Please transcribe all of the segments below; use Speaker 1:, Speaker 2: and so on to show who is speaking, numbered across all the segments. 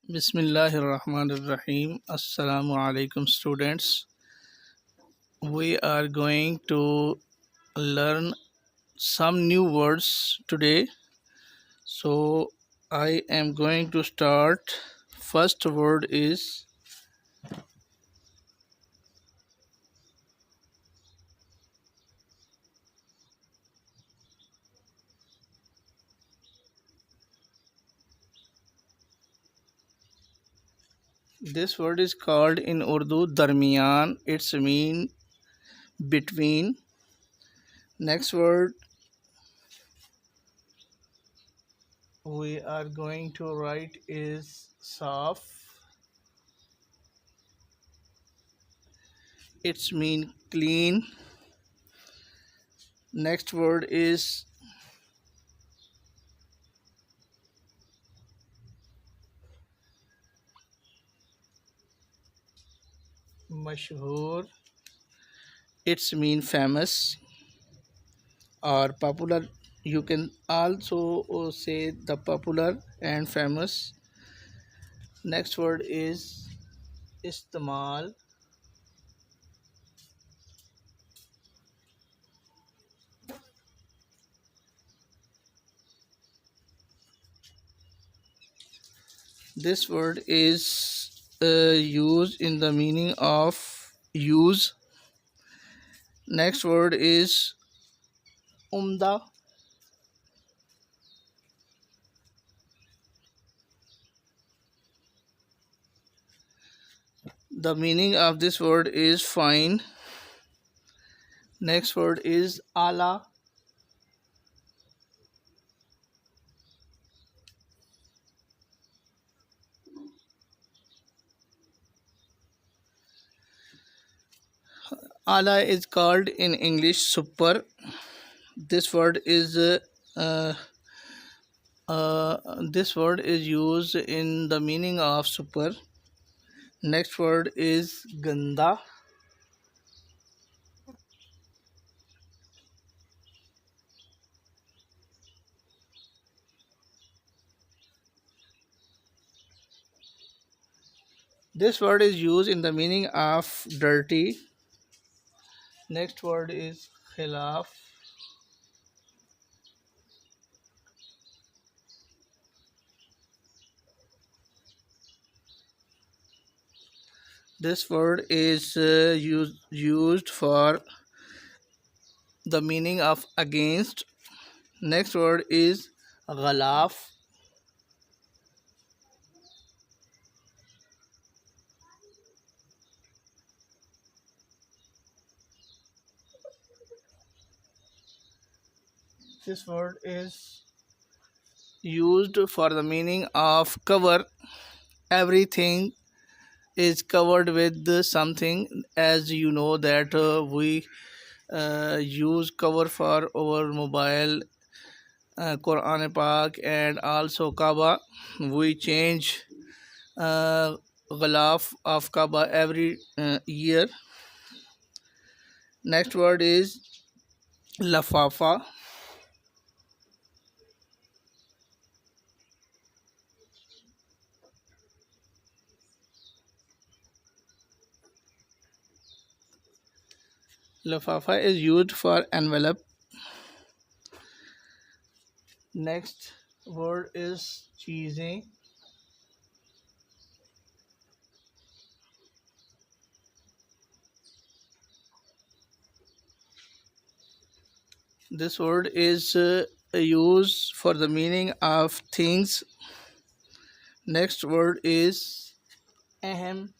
Speaker 1: Bismillahirrahmanirrahim. Assalamu alaikum, students. We are going to learn some new words today. So, I am going to start. First word is this word is called in Urdu darmiyan. It's mean between. Next word we are going to write is saf. It's mean clean. Next word is mashhoor. It's mean famous or popular. You can also say the popular and famous. Next word is istimal. This word is used in the meaning of use. Next word is umda. The meaning of this word is fine. Next word is ala. Ala is called in English super. This word is uh, this word is used in the meaning of super. Next word is ganda. This word is used in the meaning of dirty. Next word is khilaf. This word is used for the meaning of against. Next word is ghalaf. This word is used for the meaning of cover. Everything is covered with something. As you know that we use cover for our mobile, Quran Pak, and also Kaaba. We change ghalaf of Kaaba every year. Next word is lafafa. Lafafa is used for envelope. Next word is cheesy. This word is used for the meaning of things. Next word is ahem.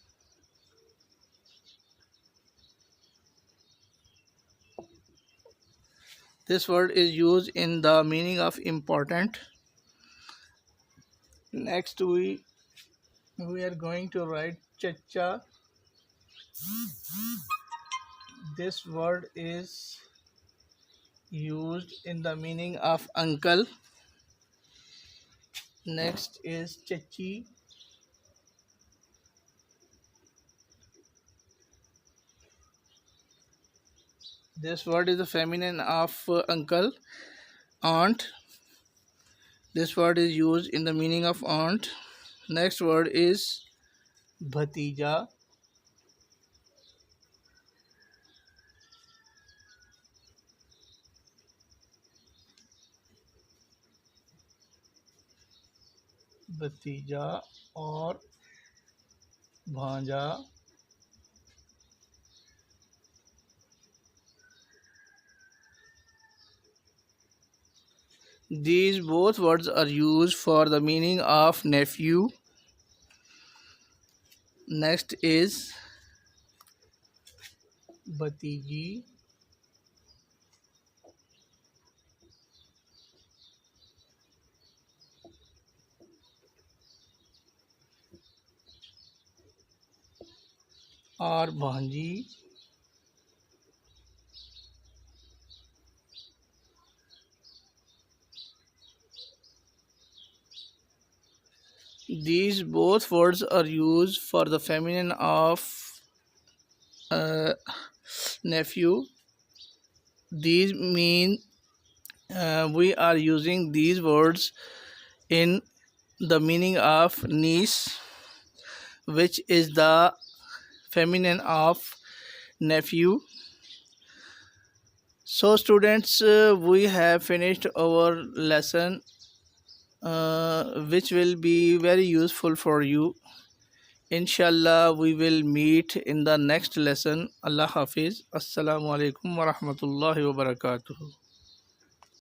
Speaker 1: This word is used in the meaning of important. Next we are going to write chacha. This word is used in the meaning of uncle. Next is chachi. This word is the feminine of uncle. Aunt. This word is used in the meaning of aunt. Next word is bhatija. Bhatija or bhanja. These both words are used for the meaning of nephew. Next is bhatiji or bhanji. These both words are used for the feminine of uh, nephew. These mean we are using these words in the meaning of niece, which is the feminine of nephew. So, students, we have finished our lesson, which will be very useful for you. Inshallah, we will meet in the next lesson. Allah Hafiz. Assalamu alaikum wa rahmatullahi wa barakatuh.